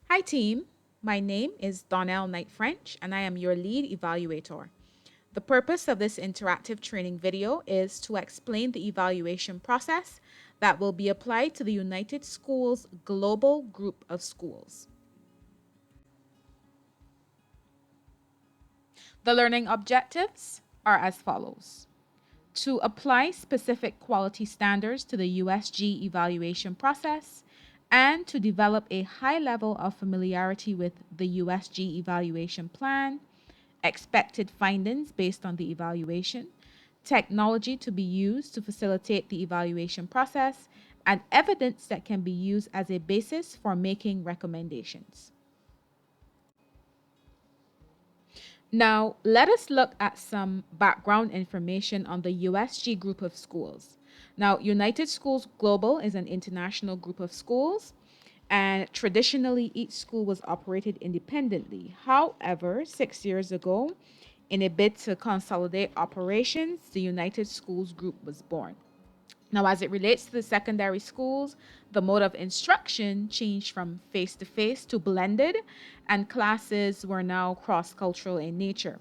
Hi, team. My name is Donnell Knight French, and I am your lead evaluator. The purpose of this interactive training video is to explain the evaluation process that will be applied to the United Schools Global Group of Schools. The learning objectives are as follows: to apply specific quality standards to the USG evaluation process, and to develop a high level of familiarity with the USG evaluation plan, expected findings based on the evaluation, technology to be used to facilitate the evaluation process, and evidence that can be used as a basis for making recommendations. Now, let us look at some background information on the USG group of schools. Now, United Schools Global is an international group of schools, and traditionally each school was operated independently. However, 6 years ago, in a bid to consolidate operations, the United Schools Group was born. Now, as it relates to the secondary schools, the mode of instruction changed from face to face to blended, and classes were now cross cultural in nature.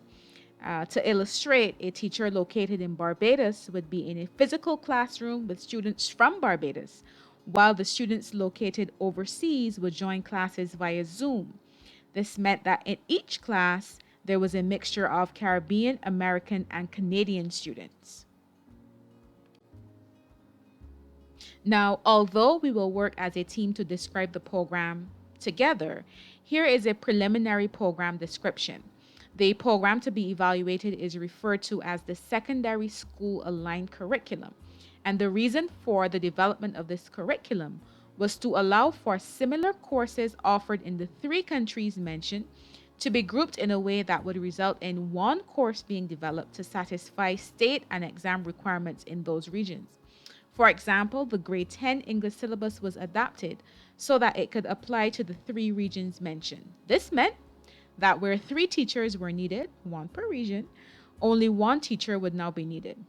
To illustrate, a teacher located in Barbados would be in a physical classroom with students from Barbados, while the students located overseas would join classes via Zoom. This meant that in each class, there was a mixture of Caribbean, American, and Canadian students. Now, although we will work as a team to describe the program together, here is a preliminary program description. The program to be evaluated is referred to as the Secondary School Aligned Curriculum. And the reason for the development of this curriculum was to allow for similar courses offered in the three countries mentioned to be grouped in a way that would result in one course being developed to satisfy state and exam requirements in those regions. For example, the grade 10 English syllabus was adapted so that it could apply to the three regions mentioned. This meant that where three teachers were needed, one per region, only one teacher would now be needed.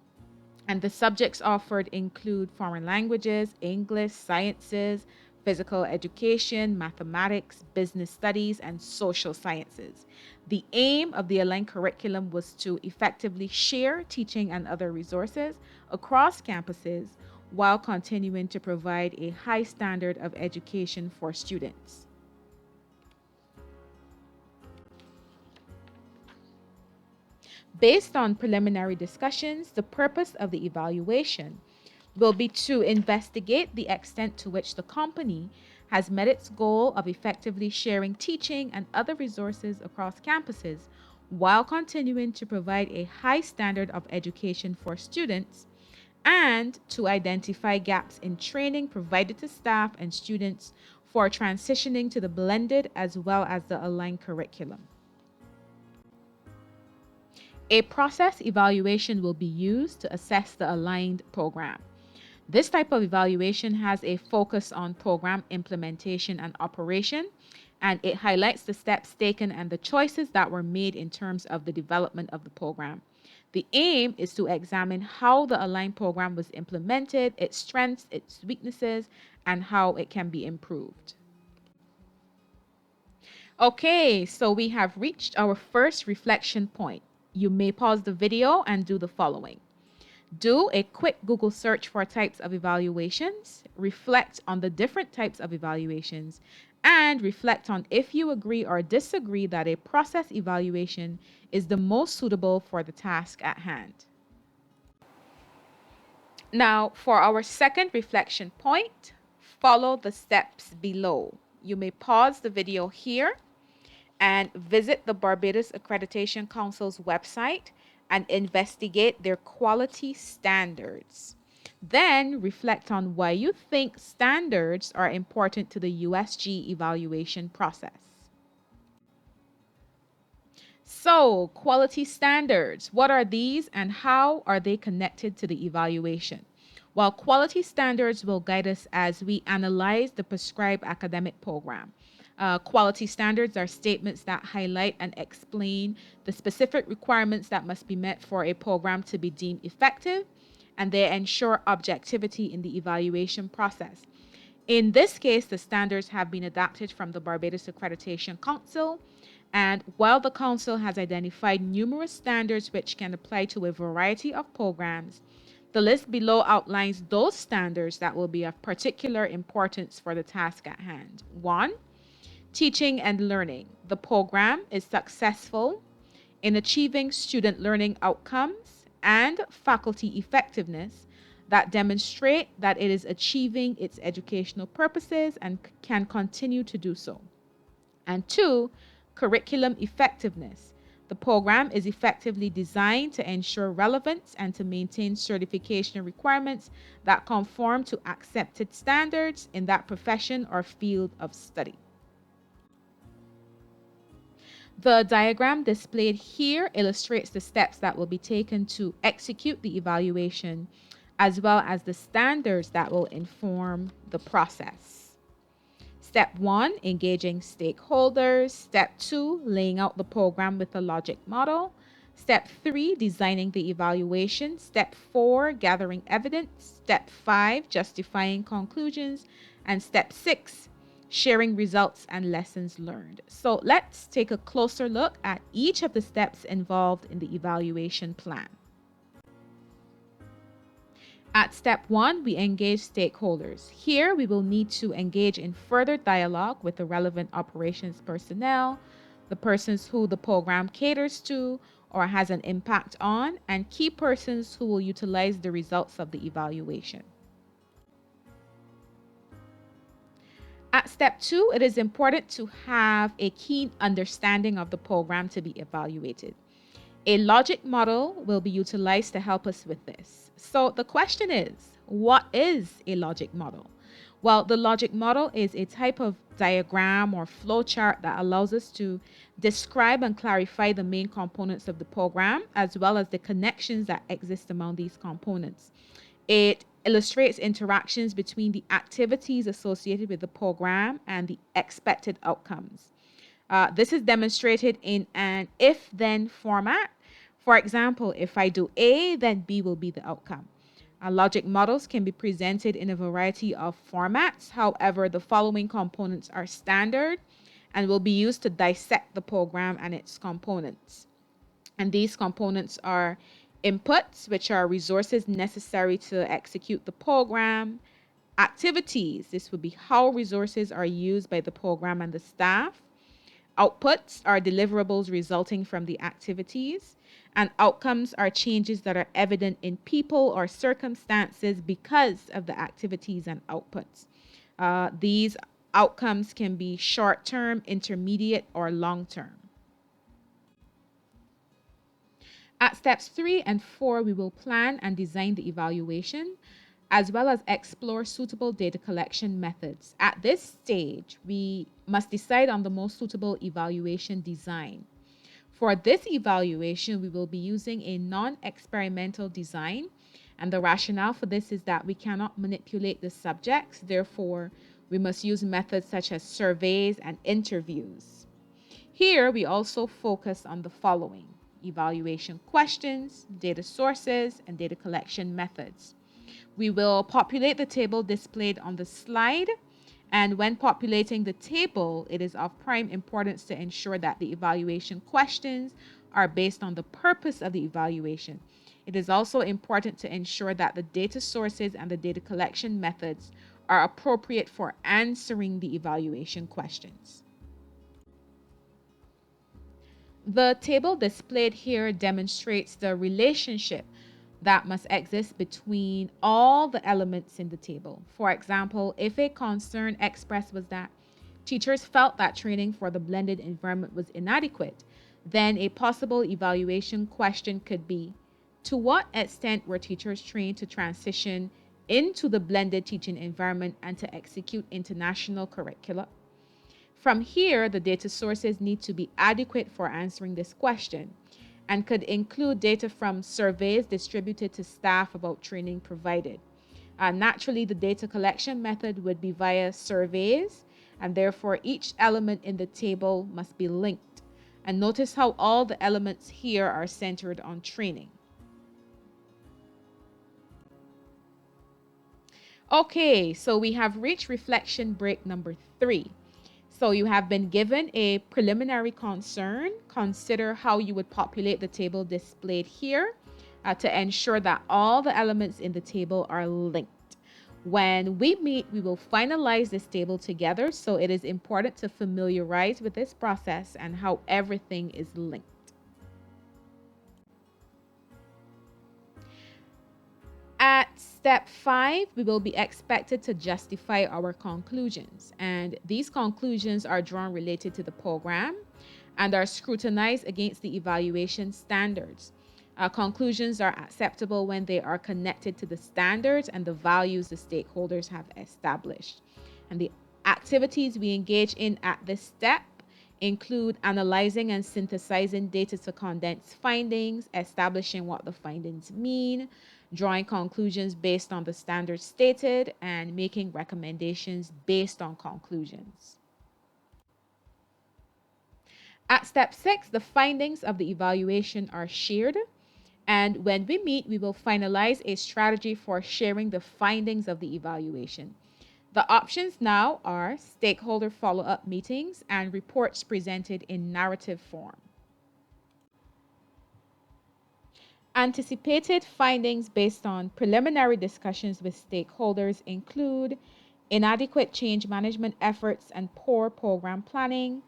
And the subjects offered include foreign languages, English, sciences, physical education, mathematics, business studies, and social sciences. The aim of the aligned curriculum was to effectively share teaching and other resources across campuses while continuing to provide a high standard of education for students. Based on preliminary discussions, the purpose of the evaluation will be to investigate the extent to which the company has met its goal of effectively sharing teaching and other resources across campuses while continuing to provide a high standard of education for students, and to identify gaps in training provided to staff and students for transitioning to the blended as well as the aligned curriculum. A process evaluation will be used to assess the aligned program. This type of evaluation has a focus on program implementation and operation, and it highlights the steps taken and the choices that were made in terms of the development of the program. The aim is to examine how the aligned program was implemented, its strengths, its weaknesses, and how it can be improved. Okay, so we have reached our first reflection point. You may pause the video and do the following. Do a quick Google search for types of evaluations, reflect on the different types of evaluations, and reflect on if you agree or disagree that a process evaluation is the most suitable for the task at hand. Now, for our second reflection point, follow the steps below. You may pause the video here and visit the Barbados Accreditation Council's website and investigate their quality standards. Then reflect on why you think standards are important to the USG evaluation process. So, quality standards, what are these and how are they connected to the evaluation? While quality standards will guide us as we analyze the prescribed academic program. Quality standards are statements that highlight and explain the specific requirements that must be met for a program to be deemed effective, and they ensure objectivity in the evaluation process. In this case, the standards have been adapted from the Barbados Accreditation Council. And while the Council has identified numerous standards which can apply to a variety of programs, the list below outlines those standards that will be of particular importance for the task at hand. 1. Teaching and learning. The program is successful in achieving student learning outcomes and faculty effectiveness that demonstrate that it is achieving its educational purposes and can continue to do so. And 2, curriculum effectiveness. The program is effectively designed to ensure relevance and to maintain certification requirements that conform to accepted standards in that profession or field of study. The diagram displayed here illustrates the steps that will be taken to execute the evaluation, as well as the standards that will inform the process. Step 1, engaging stakeholders. Step 2, laying out the program with a logic model. Step 3, designing the evaluation. Step 4, gathering evidence. Step 5, justifying conclusions. And step 6, sharing results and lessons learned. So let's take a closer look at each of the steps involved in the evaluation plan. At step 1, we engage stakeholders. Here, we will need to engage in further dialogue with the relevant operations personnel, the persons who the program caters to or has an impact on, and key persons who will utilize the results of the evaluation. At step 2, it is important to have a keen understanding of the program to be evaluated. A logic model will be utilized to help us with this. So the question is, what is a logic model? Well, the logic model is a type of diagram or flow chart that allows us to describe and clarify the main components of the program, as well as the connections that exist among these components. It illustrates interactions between the activities associated with the program and the expected outcomes. This is demonstrated in an if-then format. For example, if I do A, then B will be the outcome. Logic models can be presented in a variety of formats. However, the following components are standard and will be used to dissect the program and its components. And these components are inputs, which are resources necessary to execute the program. Activities, this would be how resources are used by the program and the staff. Outputs are deliverables resulting from the activities, and outcomes are changes that are evident in people or circumstances because of the activities and outputs. These outcomes can be short-term, intermediate, or long-term. At steps 3 and 4, we will plan and design the evaluation, as well as explore suitable data collection methods. At this stage, we must decide on the most suitable evaluation design. For this evaluation, we will be using a non-experimental design, and the rationale for this is that we cannot manipulate the subjects. Therefore, we must use methods such as surveys and interviews. Here, we also focus on the following: evaluation questions, data sources, and data collection methods. We will populate the table displayed on the slide, and when populating the table, it is of prime importance to ensure that the evaluation questions are based on the purpose of the evaluation. It is also important to ensure that the data sources and the data collection methods are appropriate for answering the evaluation questions. The table displayed here demonstrates the relationship that must exist between all the elements in the table. For example, if a concern expressed was that teachers felt that training for the blended environment was inadequate, then a possible evaluation question could be, to what extent were teachers trained to transition into the blended teaching environment and to execute international curricula? From here, the data sources need to be adequate for answering this question and could include data from surveys distributed to staff about training provided. Naturally, the data collection method would be via surveys, and therefore each element in the table must be linked. And notice how all the elements here are centered on training. Okay, so we have reached reflection break number 3. So you have been given a preliminary concern. Consider how you would populate the table displayed here to ensure that all the elements in the table are linked. When we meet, we will finalize this table together, so it is important to familiarize with this process and how everything is linked. At step 5, we will be expected to justify our conclusions, and these conclusions are drawn related to the program and are scrutinized against the evaluation standards. Conclusions are acceptable when they are connected to the standards and the values the stakeholders have established. And the activities we engage in at this step include analyzing and synthesizing data to condense findings, establishing what the findings mean, drawing conclusions based on the standards stated, and making recommendations based on conclusions. At step 6, the findings of the evaluation are shared. And when we meet, we will finalize a strategy for sharing the findings of the evaluation. The options now are stakeholder follow-up meetings and reports presented in narrative form. Anticipated findings based on preliminary discussions with stakeholders include inadequate change management efforts and poor program planning,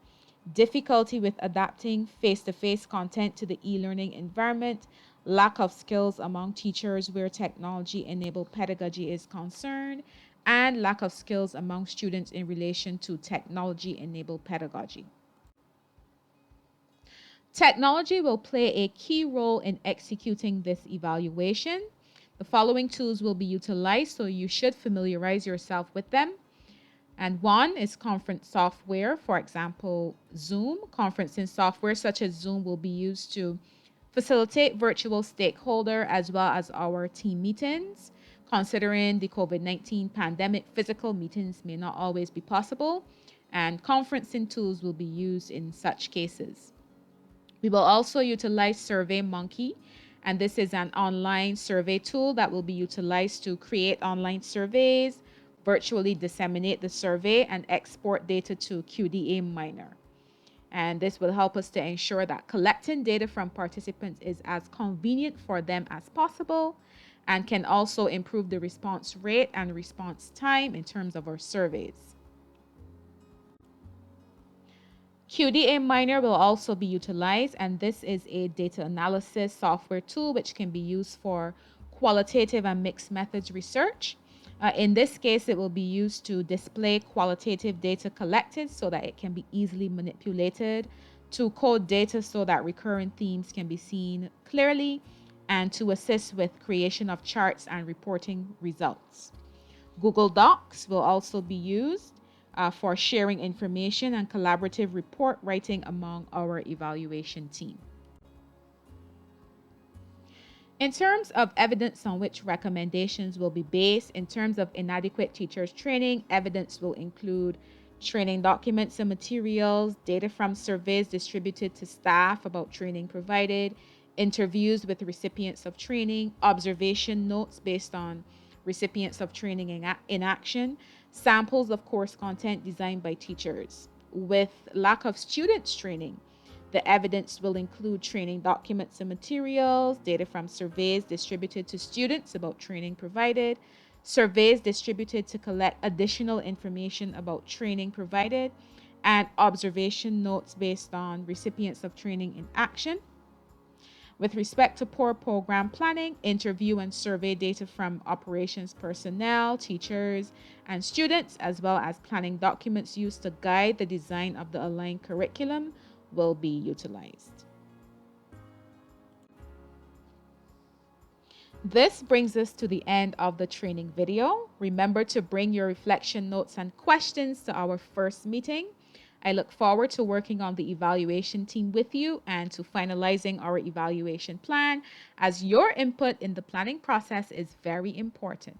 difficulty with adapting face-to-face content to the e-learning environment, lack of skills among teachers where technology-enabled pedagogy is concerned, and lack of skills among students in relation to technology-enabled pedagogy. Technology will play a key role in executing this evaluation. The following tools will be utilized, so you should familiarize yourself with them. And one is conference software, for example, Zoom. Conferencing software such as Zoom will be used to facilitate virtual stakeholder as well as our team meetings. Considering the COVID-19 pandemic, physical meetings may not always be possible, and conferencing tools will be used in such cases. We will also utilize SurveyMonkey, and this is an online survey tool that will be utilized to create online surveys, virtually disseminate the survey, and export data to QDA Miner. And this will help us to ensure that collecting data from participants is as convenient for them as possible and can also improve the response rate and response time in terms of our surveys. QDA Miner will also be utilized, and this is a data analysis software tool which can be used for qualitative and mixed methods research. In this case, it will be used to display qualitative data collected so that it can be easily manipulated, to code data so that recurrent themes can be seen clearly, and to assist with creation of charts and reporting results. Google Docs will also be used for sharing information and collaborative report writing among our evaluation team. In terms of evidence on which recommendations will be based, in terms of inadequate teachers training, evidence will include training documents and materials, data from surveys distributed to staff about training provided, interviews with recipients of training, observation notes based on recipients of training in action, samples of course content designed by teachers. With lack of students training, the evidence will include training documents and materials, data from surveys distributed to students about training provided, surveys distributed to collect additional information about training provided, and observation notes based on recipients of training in action. With respect to poor program planning, interview and survey data from operations personnel, teachers, and students, as well as planning documents used to guide the design of the aligned curriculum, will be utilized. This brings us to the end of the training video. Remember to bring your reflection notes and questions to our first meeting. I look forward to working on the evaluation team with you and to finalizing our evaluation plan, as your input in the planning process is very important.